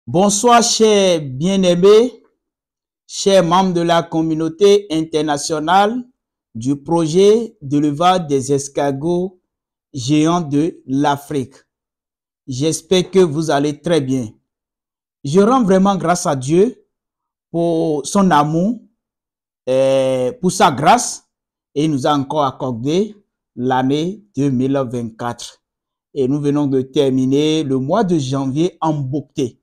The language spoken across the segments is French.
Bonsoir, chers bien-aimés, chers membres de la communauté internationale du projet d'élevage des escargots géants de l'Afrique. J'espère que vous allez très bien. Je rends vraiment grâce à Dieu pour son amour, pour sa grâce, et il nous a encore accordé l'année 2024. Et nous venons de terminer le mois de janvier en beauté.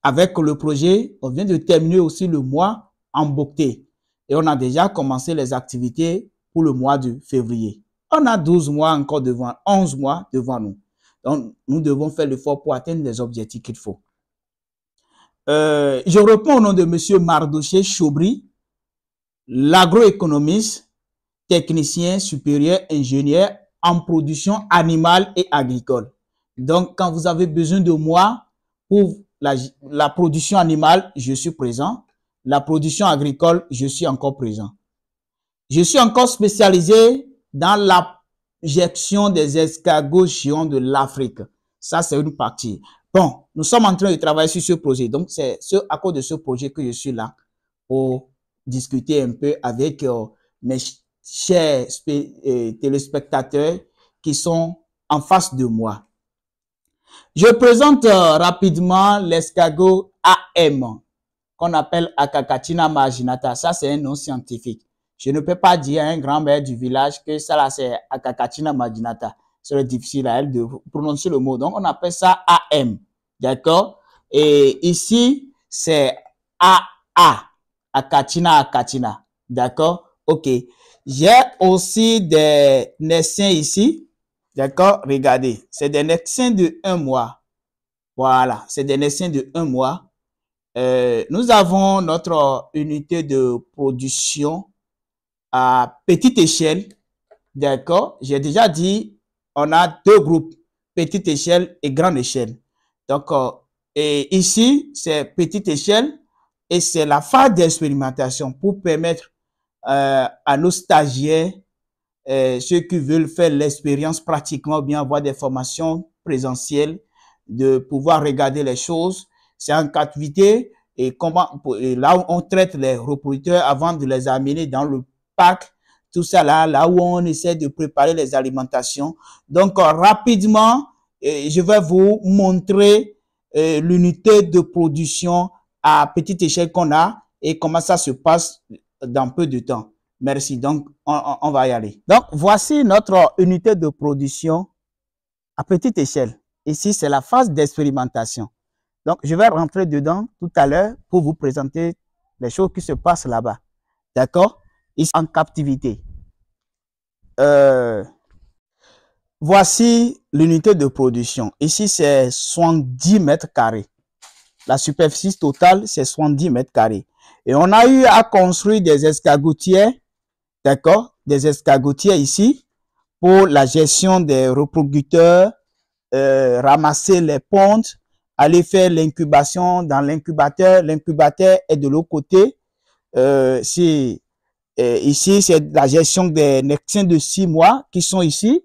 Avec le projet, on vient de terminer aussi le mois en beauté. Et on a déjà commencé les activités pour le mois de février. On a 12 mois encore devant, 11 mois devant nous. Donc, nous devons faire l'effort pour atteindre les objectifs qu'il faut. Je reprends au nom de M. Mardoché Chobri, l'agroéconomiste, technicien supérieur, ingénieur en production animale et agricole. Donc, quand vous avez besoin de moi pour la production animale, je suis présent. La production agricole, je suis encore présent. Je suis encore spécialisé dans la gestion des escargots géants de l'Afrique. Ça, c'est une partie. Bon, nous sommes en train de travailler sur ce projet. Donc, c'est à cause de ce projet que je suis là pour discuter un peu avec mes chers téléspectateurs qui sont en face de moi. Je présente rapidement l'escargot AM, qu'on appelle Akakatina marginata. Ça, c'est un nom scientifique. Je ne peux pas dire à un grand-mère du village que ça, là, c'est Akakatina marginata. C'est difficile à elle de prononcer le mot. Donc, on appelle ça AM. D'accord? Et ici, c'est AA. Akatina. D'accord? OK. J'ai aussi des naissins ici. D'accord? Regardez. C'est des naissins de 1 mois. Voilà. C'est des naissins de 1 mois. Nous avons notre unité de production à petite échelle. D'accord? J'ai déjà dit, on a 2 groupes, petite échelle et grande échelle. Donc, et ici, c'est petite échelle et c'est la phase d'expérimentation pour permettre à nos stagiaires, ceux qui veulent faire l'expérience pratiquement, bien avoir des formations présentielles, de pouvoir regarder les choses. C'est en captivité et là où on traite les reproducteurs avant de les amener dans le parc, tout ça là où on essaie de préparer les alimentations. Donc, rapidement, je vais vous montrer l'unité de production à petite échelle qu'on a et comment ça se passe dans peu de temps. Merci. Donc, on va y aller. Donc, voici notre unité de production à petite échelle. Ici, c'est la phase d'expérimentation. Donc, je vais rentrer dedans tout à l'heure pour vous présenter les choses qui se passent là-bas. D'accord? Ici, en captivité. Voici l'unité de production. Ici, c'est 70 mètres carrés. La superficie totale, c'est 70 mètres carrés. Et on a eu à construire des escargotières, d'accord? Des escargotières ici pour la gestion des reproducteurs, ramasser les pontes, aller faire l'incubation dans l'incubateur. L'incubateur est de l'autre côté. Ici, c'est la gestion des naissins de 6 mois qui sont ici.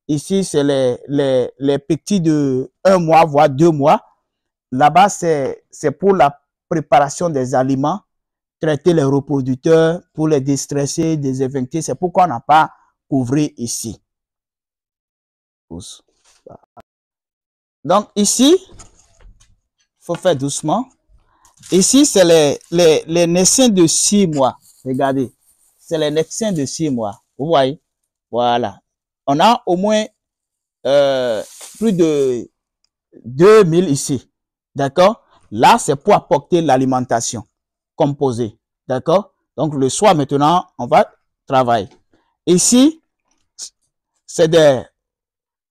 Ici, c'est les petits de 1 mois, voire 2 mois. Là-bas, c'est pour la préparation des aliments, traiter les reproducteurs pour les déstresser, désinfecter. C'est pourquoi on n'a pas couvert ici. Donc, ici, il faut faire doucement. Ici, c'est les naissins de 6 mois. Regardez, c'est les naissins de 6 mois. Vous voyez? Voilà. On a au moins plus de 2000 ici. D'accord? Là, c'est pour apporter l'alimentation composée. D'accord? Donc, le soir, maintenant, on va travailler. Ici, c'est des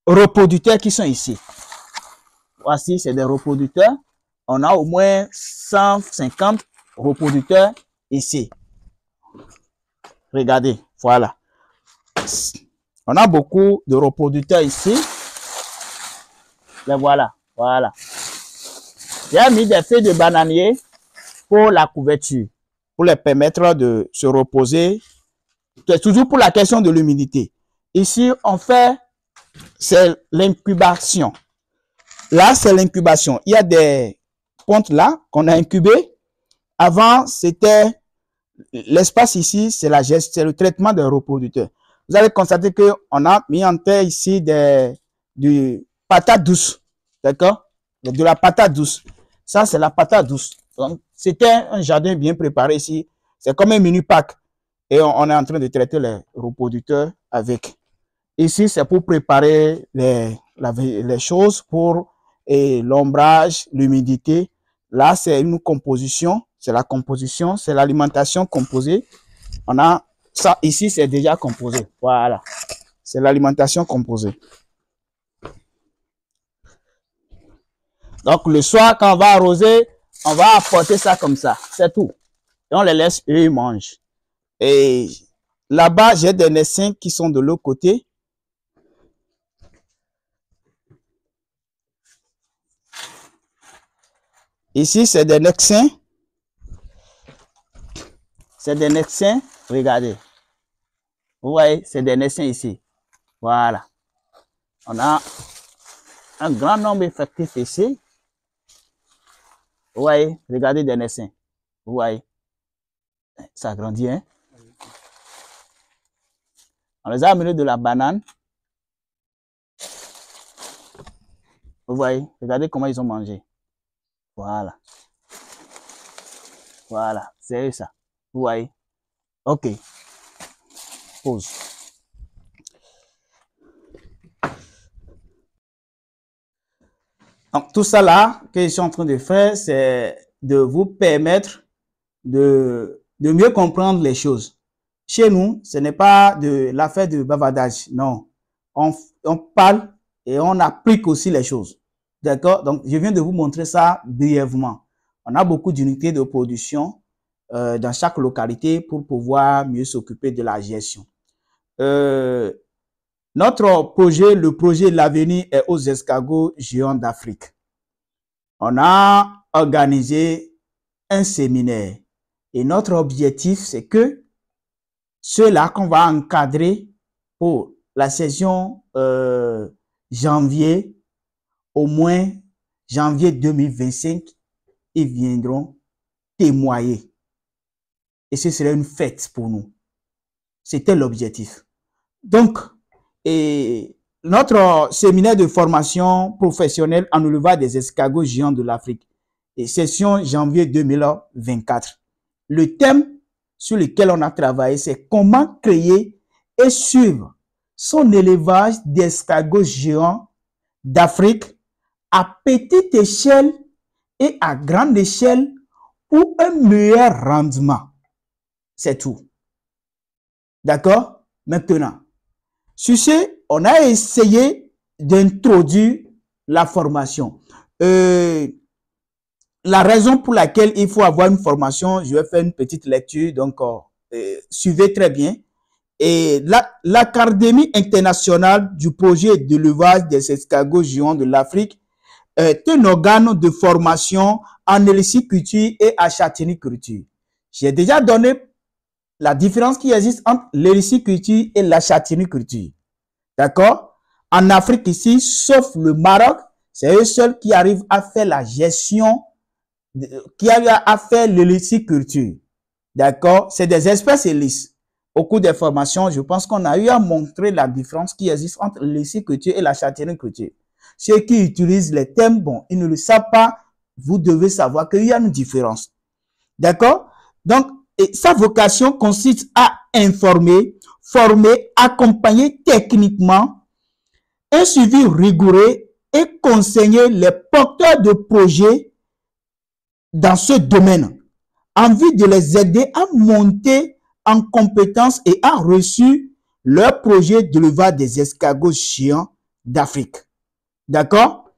reproducteurs qui sont ici. Voici, c'est des reproducteurs. On a au moins 150 reproducteurs ici. Regardez, voilà. On a beaucoup de reproducteurs ici. Les voilà, voilà. J'ai mis des feuilles de bananier pour la couverture, pour les permettre de se reposer. C'est toujours pour la question de l'humidité. Ici, on fait, c'est l'incubation. Là, c'est l'incubation. Il y a des ponte là qu'on a incubé. Avant, c'était l'espace ici, c'est le traitement des reproducteurs. Vous allez constater qu'on a mis en terre ici du patate douce. D'accord? De la patate douce. Ça, c'est la patate douce. Donc, c'était un jardin bien préparé ici. C'est comme un mini pack. Et on est en train de traiter les reproducteurs avec. Ici, c'est pour préparer les choses pour l'ombrage, l'humidité. Là, c'est une composition. C'est la composition, c'est l'alimentation composée. On a ça ici, c'est déjà composé. Voilà. C'est l'alimentation composée. Donc, le soir, quand on va arroser, on va apporter ça comme ça. C'est tout. Et on les laisse, eux, ils mangent. Et là-bas, j'ai des naissins qui sont de l'autre côté. Ici, c'est des naissins. C'est des naissins. Regardez. Vous voyez, c'est des naissins ici. Voilà. On a un grand nombre effectif ici. Vous voyez, regardez des naissins. Vous voyez. Ça grandit, hein. On les a amenés de la banane. Vous voyez, regardez comment ils ont mangé. Voilà. Voilà, c'est ça. Vous voyez. OK. Pause. Donc, tout ça là que je suis en train de faire, c'est de vous permettre de mieux comprendre les choses. Chez nous, ce n'est pas de l'affaire de bavardage. Non. On parle et on applique aussi les choses. D'accord? Donc, je viens de vous montrer ça brièvement. On a beaucoup d'unités de production dans chaque localité pour pouvoir mieux s'occuper de la gestion. Notre projet, le projet L'Avenir est aux escargots géants d'Afrique. On a organisé un séminaire et notre objectif, c'est que ceux-là qu'on va encadrer pour la saison janvier, au moins janvier 2025, ils viendront témoigner. Et ce serait une fête pour nous. C'était l'objectif. Donc, notre séminaire de formation professionnelle en élevage des escargots géants de l'Afrique, et session janvier 2024. Le thème sur lequel on a travaillé, c'est comment créer et suivre son élevage d'escargots géants d'Afrique à petite échelle et à grande échelle pour un meilleur rendement. C'est tout. D'accord? Maintenant, sur ce, on a essayé d'introduire la formation. La raison pour laquelle il faut avoir une formation, je vais faire une petite lecture, donc suivez très bien. Et l'Académie internationale du projet d'élevage des escargots géants de l'Afrique est un organe de formation en héliciculture et en châtaigniculture. J'ai déjà donné la différence qui existe entre l'héliciculture et la châtaigniculture. D'accord? En Afrique ici, sauf le Maroc, c'est eux seuls qui arrivent à faire la gestion, qui arrivent à faire l'héliciculture. D'accord? C'est des espèces hélices. Au cours des formations, je pense qu'on a eu à montrer la différence qui existe entre l'héliciculture et la châtaigniculture. Ceux qui utilisent les termes, bon, ils ne le savent pas. Vous devez savoir qu'il y a une différence. D'accord? Donc, et sa vocation consiste à informer, former, accompagner techniquement, un suivi rigoureux et conseiller les porteurs de projets dans ce domaine, en vue de les aider à monter en compétences et à reçu leur projet d'élevage des escargots géants d'Afrique. D'accord?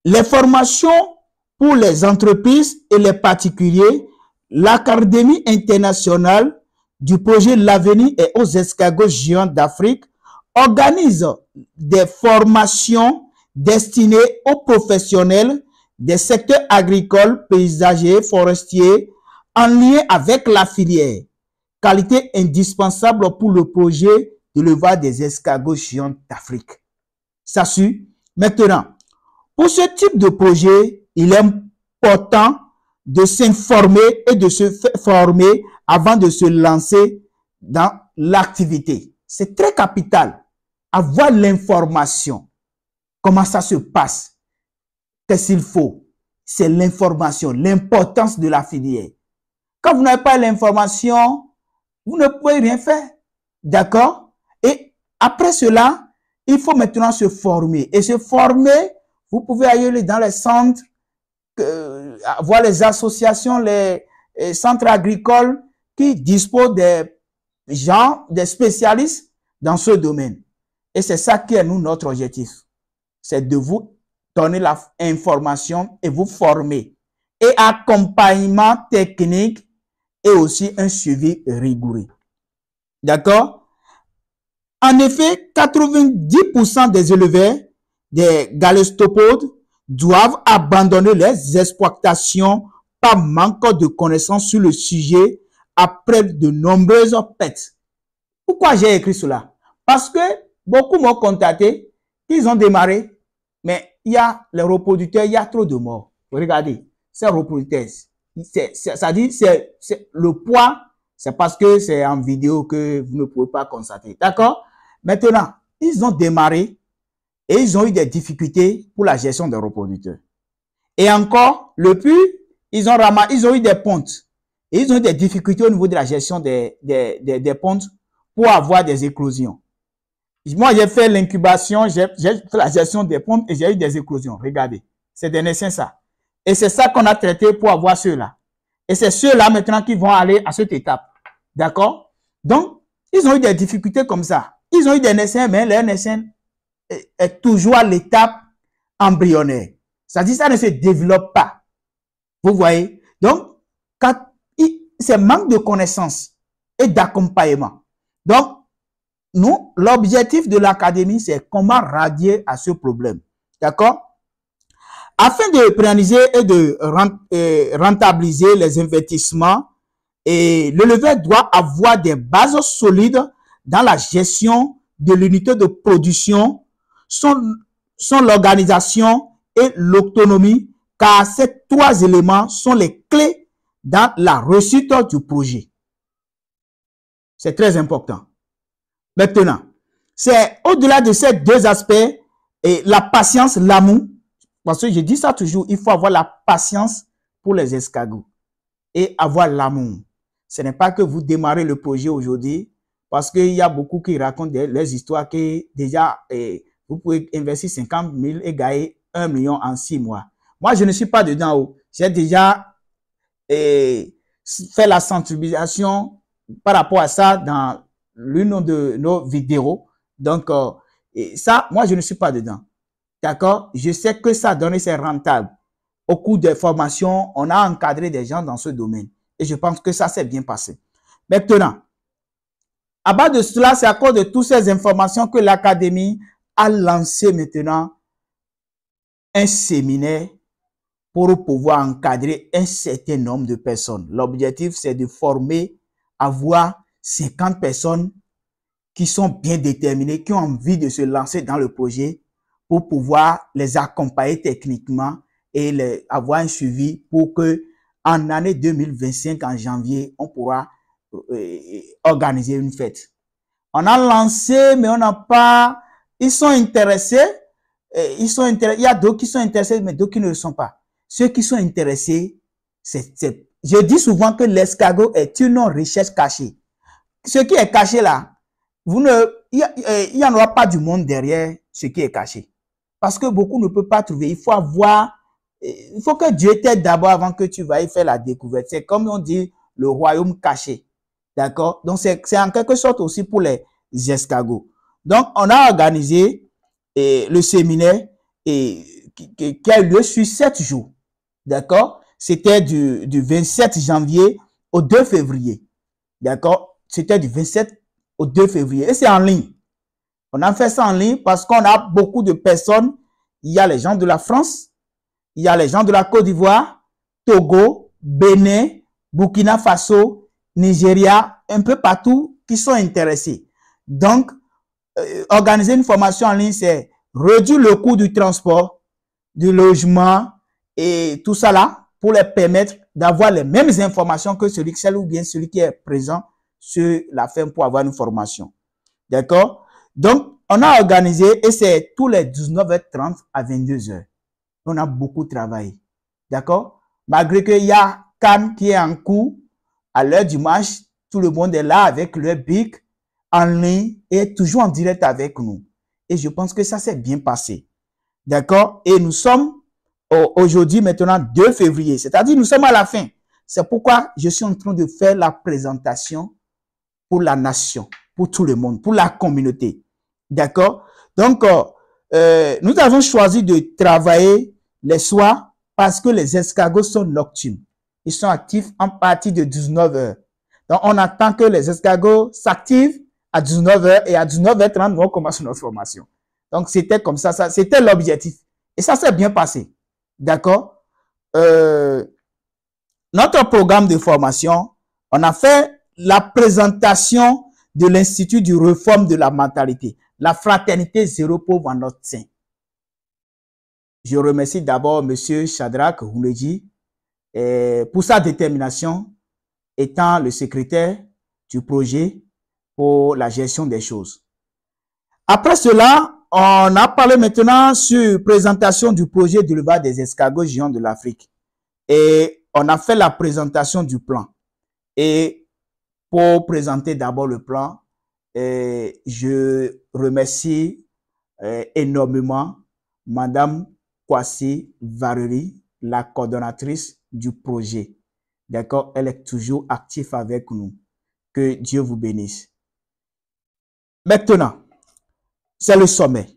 Les formations pour les entreprises et les particuliers, l'Académie internationale du projet L'Avenir et aux escargots géants d'Afrique organise des formations destinées aux professionnels des secteurs agricoles, paysagers, forestiers, en lien avec la filière. Qualité indispensable pour le projet d'élevage des escargots géants d'Afrique. Ça suit. Maintenant, pour ce type de projet, il est important de s'informer et de se former avant de se lancer dans l'activité. C'est très capital. Avoir l'information. Comment ça se passe? Qu'est-ce qu'il faut? C'est l'information, l'importance de la filière. Quand vous n'avez pas l'information, vous ne pouvez rien faire. D'accord? Et après cela, il faut maintenant se former. Et se former, vous pouvez aller dans les centres, voir les associations, les centres agricoles qui disposent des gens, des spécialistes dans ce domaine. Et c'est ça qui est nous, notre objectif. C'est de vous donner l'information et vous former. Et accompagnement technique et aussi un suivi rigoureux. D'accord? En effet, 90% des éleveurs des galestopodes doivent abandonner les exploitations par manque de connaissances sur le sujet après de nombreuses pertes. Pourquoi j'ai écrit cela? Parce que beaucoup m'ont contacté, ils ont démarré, mais il y a les reproducteurs, il y a trop de morts. Regardez, ces reproducteurs, ça dit, c'est le poids, c'est parce que c'est en vidéo que vous ne pouvez pas constater. D'accord? Maintenant, ils ont démarré et ils ont eu des difficultés pour la gestion des reproducteurs. Et encore, le plus, ils ont eu des pontes. Et ils ont eu des difficultés au niveau de la gestion des pontes pour avoir des éclosions. Moi, j'ai fait l'incubation, j'ai fait la gestion des pontes et j'ai eu des éclosions. Regardez, c'est des naissances ça. Et c'est ça qu'on a traité pour avoir ceux-là. Et c'est ceux-là maintenant qui vont aller à cette étape. D'accord? Donc, ils ont eu des difficultés comme ça. Ils ont eu des naissances, mais leur naissance est toujours à l'étape embryonnaire. C'est-à-dire ça ne se développe pas. Vous voyez? Donc, c'est manque de connaissances et d'accompagnement. Donc, nous, l'objectif de l'académie, c'est comment rallier à ce problème. D'accord? Afin de pérenniser et de rentabiliser les investissements, l'éleveur doit avoir des bases solides dans la gestion de l'unité de production, son l'organisation et l'autonomie, car ces trois éléments sont les clés dans la réussite du projet. C'est très important. Maintenant, c'est au-delà de ces deux aspects, et la patience, l'amour, parce que je dis ça toujours, il faut avoir la patience pour les escargots et avoir l'amour. Ce n'est pas que vous démarrez le projet aujourd'hui, parce qu'il y a beaucoup qui racontent les histoires que déjà, vous pouvez investir 50 000 et gagner 1 million en 6 mois. Moi, je ne suis pas dedans. J'ai déjà fait la sensibilisation par rapport à ça dans l'une de nos vidéos. Donc, ça, moi, je ne suis pas dedans. D'accord? Je sais que ça donne, c'est rentable. Au cours des formations, on a encadré des gens dans ce domaine. Et je pense que ça s'est bien passé. Maintenant, à bas de cela, c'est à cause de toutes ces informations que l'Académie a lancé maintenant un séminaire pour pouvoir encadrer un certain nombre de personnes. L'objectif, c'est de former, avoir 50 personnes qui sont bien déterminées, qui ont envie de se lancer dans le projet pour pouvoir les accompagner techniquement et avoir un suivi pour que en année 2025, en janvier, on pourra organiser une fête. On a lancé, mais on n'a pas... Ils sont intéressés. Il y a d'autres qui sont intéressés, mais d'autres qui ne le sont pas. Ceux qui sont intéressés, je dis souvent que l'escargot est une richesse cachée. Ce qui est caché là, il n'y en aura pas du monde derrière ce qui est caché. Parce que beaucoup ne peuvent pas trouver. Il faut que Dieu t'aide d'abord avant que tu vas y faire la découverte. C'est comme on dit le royaume caché. D'accord? Donc, c'est en quelque sorte aussi pour les escargots. Donc, on a organisé le séminaire qui a eu lieu sur 7 jours. D'accord? C'était du 27 janvier au 2 février. D'accord? C'était du 27 au 2 février. Et c'est en ligne. On a fait ça en ligne parce qu'on a beaucoup de personnes. Il y a les gens de la France, il y a les gens de la Côte d'Ivoire, Togo, Bénin, Burkina Faso, Nigeria, un peu partout qui sont intéressés. Donc, organiser une formation en ligne, c'est réduire le coût du transport, du logement et tout ça là. pour leur permettre d'avoir les mêmes informations que celle ou bien celui qui est présent sur la ferme pour avoir une formation. D'accord? Donc, on a organisé et c'est tous les 19h30 à 22h. On a beaucoup travaillé. D'accord? Malgré qu'il y a Cannes qui est en cours, à l'heure du match, tout le monde est là avec leur bic en ligne et toujours en direct avec nous. Et je pense que ça s'est bien passé. D'accord? Et nous sommes aujourd'hui maintenant 2 février, c'est-à-dire nous sommes à la fin. C'est pourquoi je suis en train de faire la présentation pour la nation, pour tout le monde, pour la communauté. D'accord? Donc, nous avons choisi de travailler les soirs parce que les escargots sont nocturnes. Ils sont actifs en partie de 19h. Donc, on attend que les escargots s'activent à 19h et à 19h30, nous on commence notre formation. Donc, c'était comme ça c'était l'objectif. Et ça s'est bien passé. D'accord? Notre programme de formation, on a fait la présentation de l'Institut du réforme de la mentalité. La fraternité zéro pauvre en notre sein. Je remercie d'abord M. Shadrach Rouledji pour sa détermination, étant le secrétaire du projet pour la gestion des choses. Après cela, on a parlé maintenant sur présentation du projet d'élevage des escargots géants de l'Afrique. Et on a fait la présentation du plan. Et pour présenter d'abord le plan, je remercie énormément Madame Kwasi Vareri, la coordonnatrice du projet. D'accord? Elle est toujours active avec nous. Que Dieu vous bénisse. Maintenant, c'est le sommet.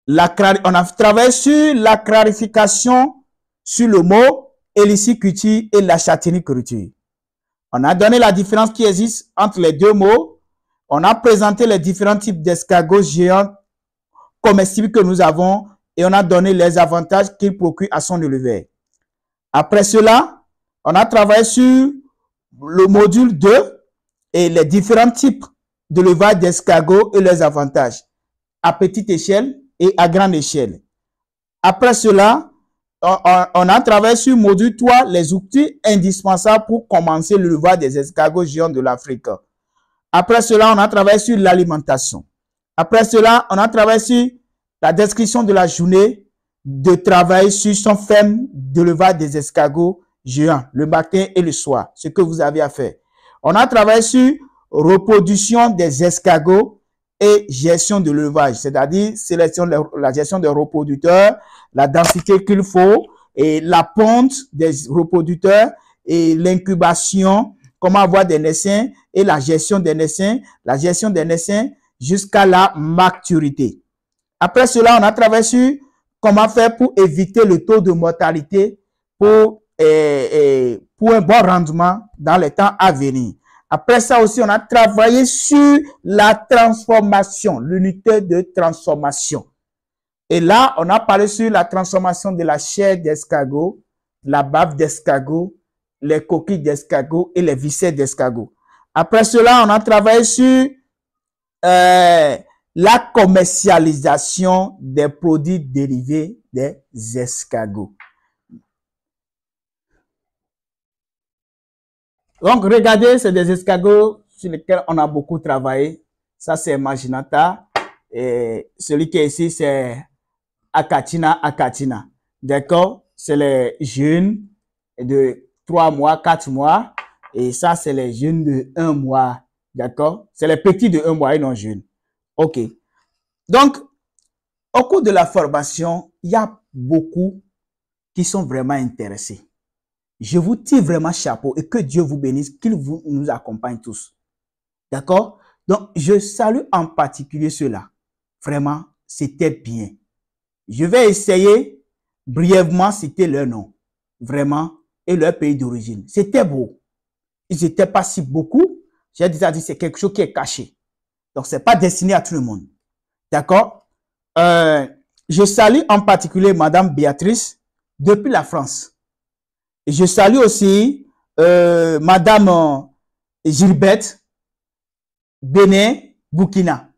On a travaillé sur la clarification sur le mot héliciculture et la châtaigniculture. On a donné la différence qui existe entre les deux mots. On a présenté les différents types d'escargots géants comestibles que nous avons et on a donné les avantages qu'ils procurent à son éleveur. Après cela, on a travaillé sur le module 2 et les différents types d'élevage d'escargots et leurs avantages à petite échelle et à grande échelle. Après cela, on a travaillé sur le module 3, les outils indispensables pour commencer l'élevage des escargots géants de l'Afrique. Après cela, on a travaillé sur l'alimentation. Après cela, on a travaillé sur la description de la journée de travail sur son ferme d'élevage des escargots géants, le matin et le soir, ce que vous avez à faire. On a travaillé sur reproduction des escargots et gestion de l'élevage, c'est-à-dire la gestion des reproducteurs, la densité qu'il faut et la ponte des reproducteurs et l'incubation, comment avoir des naissins et la gestion des naissins jusqu'à la maturité. Après cela, on a travaillé sur comment faire pour éviter le taux de mortalité pour un bon rendement dans les temps à venir. Après ça aussi, on a travaillé sur la transformation, l'unité de transformation. Et là, on a parlé sur la transformation de la chair d'escargot, la bave d'escargot, les coquilles d'escargot et les viscères d'escargot. Après cela, on a travaillé sur la commercialisation des produits dérivés des escargots. Donc, regardez, c'est des escargots sur lesquels on a beaucoup travaillé. Ça, c'est Maginata. Et celui qui est ici, c'est Achatina achatina. D'accord? C'est les jeunes de 3 mois, 4 mois. Et ça, c'est les jeunes de 1 mois. D'accord? C'est les petits de 1 mois et non jeunes. OK. Donc, au cours de la formation, il y a beaucoup qui sont vraiment intéressés. Je vous tire vraiment chapeau et que Dieu vous bénisse, qu'il nous accompagne tous. D'accord? Donc, je salue en particulier ceux-là. Vraiment, c'était bien. Je vais essayer brièvement citer leur nom. Vraiment, et leur pays d'origine. C'était beau. Ils n'étaient pas si beaucoup. J'ai déjà dit, c'est quelque chose qui est caché. Donc, ce n'est pas destiné à tout le monde. D'accord? Je salue en particulier Madame Béatrice depuis la France. Et je salue aussi Madame Gilberte, Bénin, Burkina.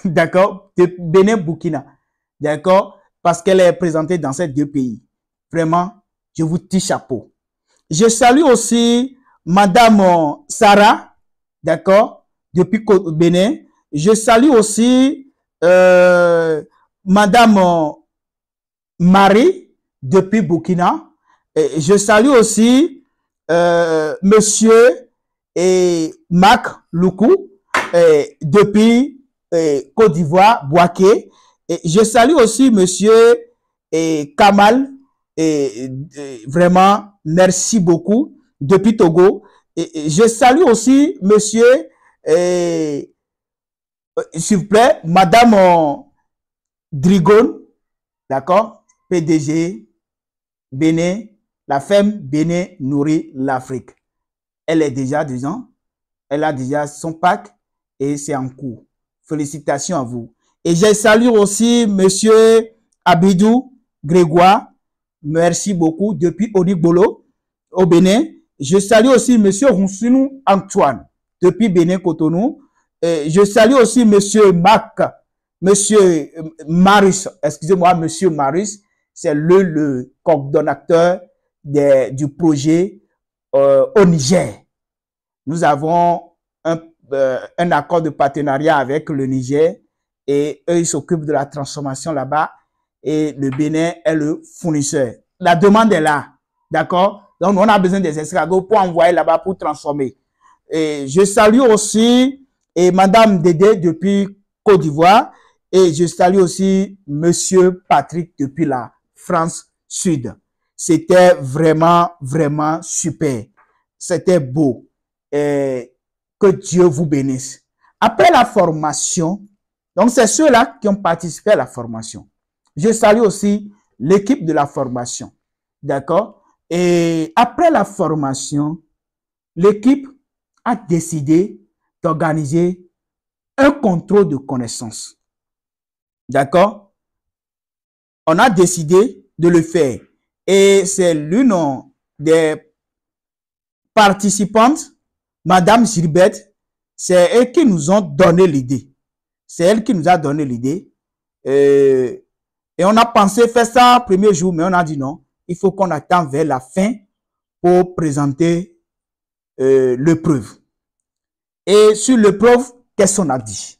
D'accord? De Bénin, Burkina. D'accord? Parce qu'elle est présentée dans ces 2 pays. Vraiment, Je vous tire chapeau. Je salue aussi Madame Sarah, d'accord, depuis Bénin. Je salue aussi Madame Marie, depuis Burkina. Et je salue aussi Monsieur Mac Loukou, depuis Côte d'Ivoire, Boaké. Et je salue aussi Monsieur Kamal. Vraiment, merci beaucoup, depuis Togo. Et je salue aussi Monsieur, s'il vous plaît, Madame Drigon, d'accord, PDG, Bénin, la femme Bénin nourrit l'Afrique. Elle est déjà dedans, elle a déjà son pack et c'est en cours. Félicitations à vous. Et je salue aussi Monsieur Abidou Grégoire, merci beaucoup, depuis Odigbolo, au Bénin. Je salue aussi Monsieur Roussinou Antoine, depuis Bénin Cotonou. Je salue aussi Monsieur Monsieur Maris, excusez-moi, Monsieur Maris, c'est le coordonnateur du projet au Niger. Nous avons un accord de partenariat avec le Niger et eux, ils s'occupent de la transformation là-bas et le Bénin est le fournisseur. La demande est là, d'accord? Donc, on a besoin des escargots pour envoyer là-bas pour transformer. Et je salue aussi Madame Dédé depuis Côte d'Ivoire et je salue aussi Monsieur Patrick depuis la France Sud. C'était vraiment, vraiment super. C'était beau. Et que Dieu vous bénisse. Après la formation, donc c'est ceux-là qui ont participé à la formation. Je salue aussi l'équipe de la formation. D'accord? Et après la formation, l'équipe a décidé d'organiser un contrôle de connaissances. D'accord? On a décidé de le faire. Et c'est l'une des participantes, Madame Gilbert, c'est elle qui nous ont donné l'idée. C'est elle qui nous a donné l'idée. Et on a pensé faire ça le premier jour, mais on a dit non. Il faut qu'on attende vers la fin pour présenter l'épreuve. Et sur l'épreuve, qu'est-ce qu'on a dit?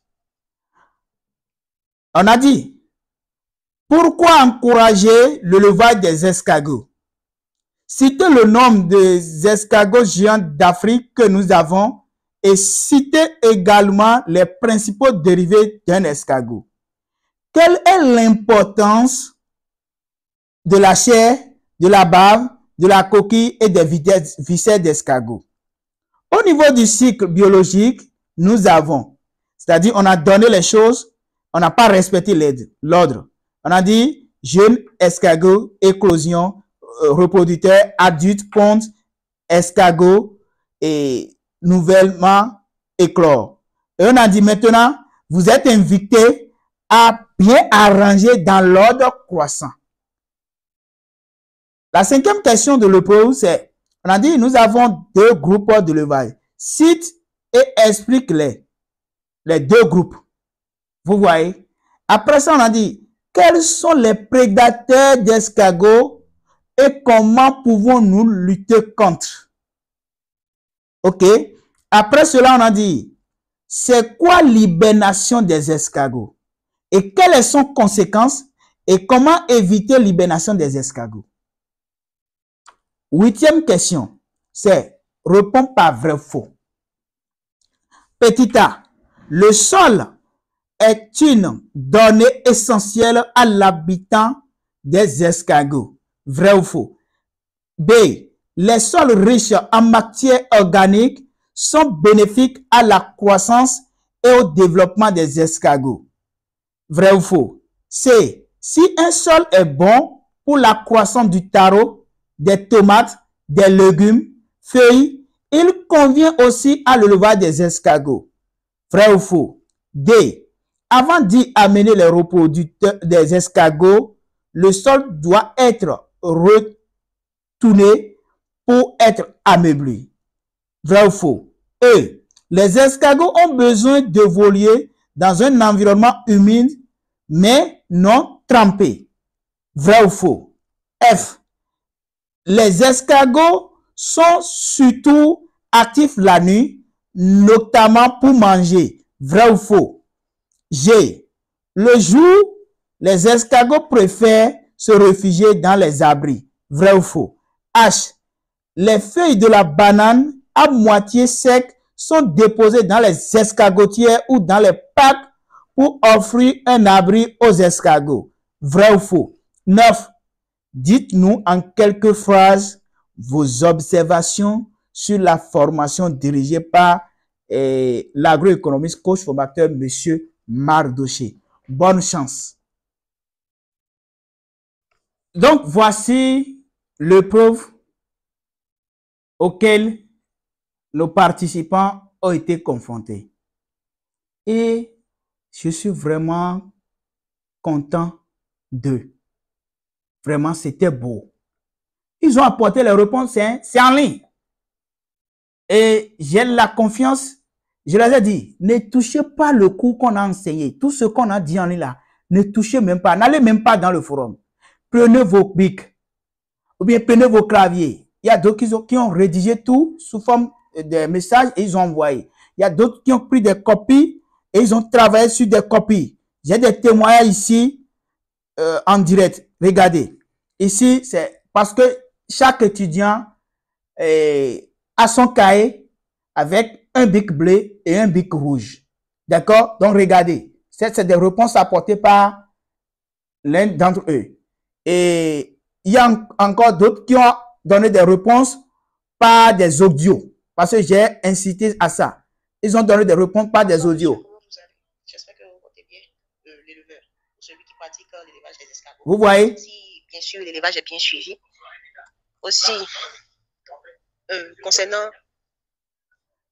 On a dit, pourquoi encourager le levage des escargots? Citez le nombre des escargots géants d'Afrique que nous avons et citez également les principaux dérivés d'un escargot. Quelle est l'importance de la chair, de la bave, de la coquille et des viscères d'escargot? Au niveau du cycle biologique, nous avons, c'est-à-dire on a donné les choses, on n'a pas respecté l'ordre. On a dit jeune escargot, éclosion, reproducteur, adulte, ponte, escargot et nouvellement éclore. Et on a dit maintenant, vous êtes invité à bien arranger dans l'ordre croissant. La cinquième question de l'épreuve, c'est, on a dit, nous avons deux groupes de levage. Cite et explique-les deux groupes. Vous voyez? Après ça, on a dit, quels sont les prédateurs d'escargots et comment pouvons-nous lutter contre? Ok. Après cela, on a dit, c'est quoi l'hibernation des escargots? Et quelles sont les conséquences? Et comment éviter l'hibernation des escargots? Huitième question, c'est réponds par vrai ou faux. Petit a, le sol est une donnée essentielle à l'habitat des escargots. Vrai ou faux? B. Les sols riches en matière organique sont bénéfiques à la croissance et au développement des escargots. Vrai ou faux? C. Si un sol est bon pour la croissance du taro, des tomates, des légumes, feuilles, il convient aussi à l'élevage des escargots. Vrai ou faux? D. Avant d'y amener les reproducteurs des escargots, le sol doit être retourné pour être améblé. Vrai ou faux? E. Les escargots ont besoin d'évoluer dans un environnement humide, mais non trempé. Vrai ou faux? F. Les escargots sont surtout actifs la nuit, notamment pour manger. Vrai ou faux? G. Le jour, les escargots préfèrent se réfugier dans les abris. Vrai ou faux? H. Les feuilles de la banane à moitié secs sont déposées dans les escargotières ou dans les packs pour offrir un abri aux escargots. Vrai ou faux? 9. Dites-nous en quelques phrases vos observations sur la formation dirigée par l'agroéconomiste coach formateur M. Marc Daucher. Bonne chance. Donc, voici l'épreuve auquel nos participants ont été confrontés. Et je suis vraiment content d'eux. Vraiment, c'était beau. Ils ont apporté les réponses, c'est en ligne. Et j'ai la confiance, je leur ai dit, ne touchez pas le cours qu'on a enseigné. Tout ce qu'on a dit en ligne là, ne touchez même pas, n'allez même pas dans le forum. Prenez vos bics, ou bien prenez vos claviers. Il y a d'autres qui ont rédigé tout sous forme de messages et ils ont envoyé. Il y a d'autres qui ont pris des copies et ils ont travaillé sur des copies. J'ai des témoignages ici en direct. Regardez. Ici, c'est parce que chaque étudiant a son cahier avec un bic bleu et un bic rouge. D'accord? Donc, regardez. C'est des réponses apportées par l'un d'entre eux. Et il y a encore d'autres qui ont donné des réponses par des audios. Parce que j'ai incité à ça. Ils ont donné des réponses par des audios. J'espère que vous portez bien l'éleveur, celui qui pratique l'élevage des escargots. Vous voyez? Si, bien sûr, l'élevage est bien suivi. Aussi, concernant...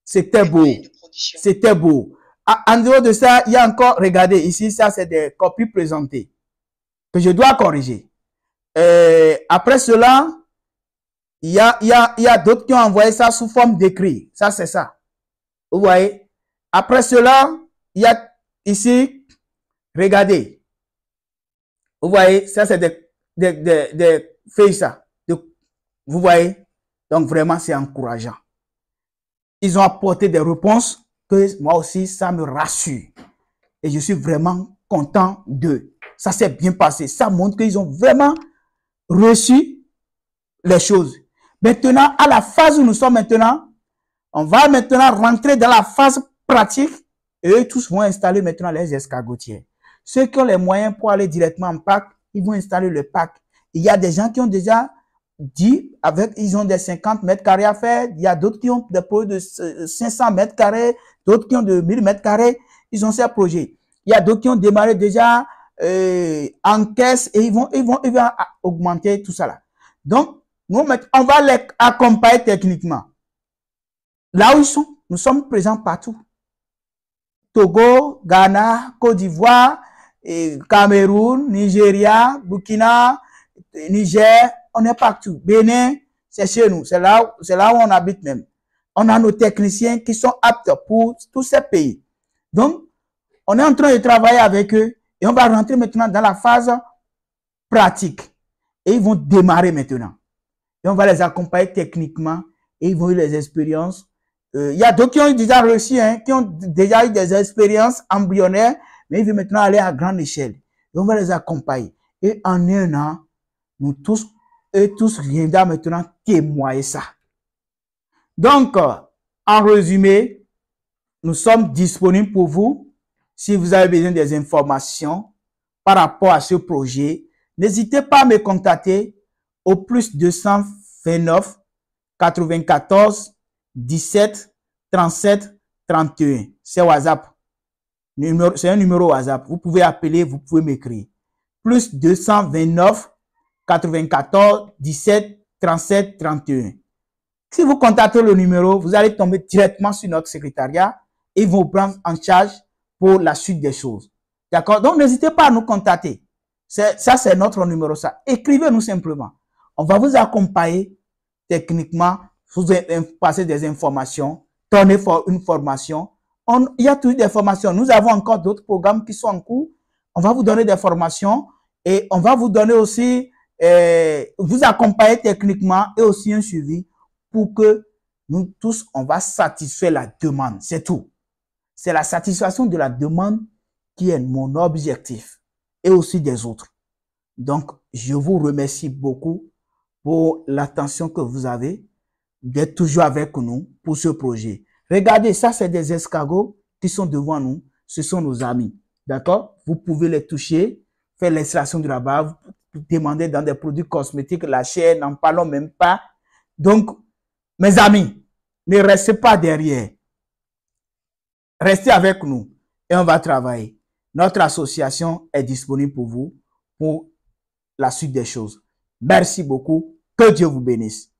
C'était beau. C'était beau. En dehors de ça, il y a encore, regardez, ici, ça, c'est des copies présentées que je dois corriger. Après cela, il y a d'autres qui ont envoyé ça sous forme d'écrit. Ça, c'est ça. Vous voyez? Après cela, il y a ici, regardez. Vous voyez? Ça, c'est des feuilles, ça. Vous voyez? Donc, vraiment, c'est encourageant. Ils ont apporté des réponses que moi aussi, ça me rassure. Et je suis vraiment content d'eux. Ça s'est bien passé. Ça montre qu'ils ont vraiment reçu les choses. Maintenant, à la phase où nous sommes maintenant, on va maintenant rentrer dans la phase pratique et eux tous vont installer maintenant les escargotières. Ceux qui ont les moyens pour aller directement en pack, ils vont installer le pack. Il y a des gens qui ont déjà dit, ils ont des 50 mètres carrés à faire. Il y a d'autres qui ont des projets de 500 mètres carrés, d'autres qui ont de 1000 mètres carrés. Ils ont ces projets. Il y a d'autres qui ont démarré déjà en caisse et ils vont augmenter tout ça là. Donc, nous, on va les accompagner techniquement. Là où ils sont, nous sommes présents partout. Togo, Ghana, Côte d'Ivoire, Cameroun, Nigeria, Burkina, Niger, on est partout. Bénin, c'est chez nous. C'est là où on habite même. On a nos techniciens qui sont aptes pour tous ces pays. Donc, on est en train de travailler avec eux et on va rentrer maintenant dans la phase pratique. Et ils vont démarrer maintenant. Et on va les accompagner techniquement et ils vont eu les expériences. Il y a d'autres qui ont déjà réussi, qui ont déjà eu des expériences embryonnaires, mais ils veulent maintenant aller à grande échelle. Et on va les accompagner. Et en un an, nous tous viendrons maintenant témoigner ça. Donc, en résumé, nous sommes disponibles pour vous. Si vous avez besoin des informations par rapport à ce projet, n'hésitez pas à me contacter au plus 229 94 17 37 31. C'est WhatsApp. C'est un numéro WhatsApp. Vous pouvez appeler, vous pouvez m'écrire. Plus 229 94 17 37 31. Si vous contactez le numéro, vous allez tomber directement sur notre secrétariat et ils vont vous prendre en charge pour la suite des choses. D'accord? Donc, n'hésitez pas à nous contacter. Ça, c'est notre numéro. Ça. Écrivez-nous simplement. On va vous accompagner techniquement, vous passer des informations, donner une formation. Il y a toujours des formations. Nous avons encore d'autres programmes qui sont en cours. On va vous donner des formations et on va vous donner aussi vous accompagner techniquement et aussi un suivi pour que nous tous, on va satisfaire la demande. C'est tout. C'est la satisfaction de la demande qui est mon objectif et aussi des autres. Donc, je vous remercie beaucoup pour l'attention que vous avez d'être toujours avec nous pour ce projet. Regardez, ça, c'est des escargots qui sont devant nous. Ce sont nos amis. D'accord? Vous pouvez les toucher, faire l'extraction de la bave, demander dans des produits cosmétiques, la chair, n'en parlons même pas. Donc, mes amis, ne restez pas derrière. Restez avec nous et on va travailler. Notre association est disponible pour vous pour la suite des choses. Merci beaucoup. Que Dieu vous bénisse.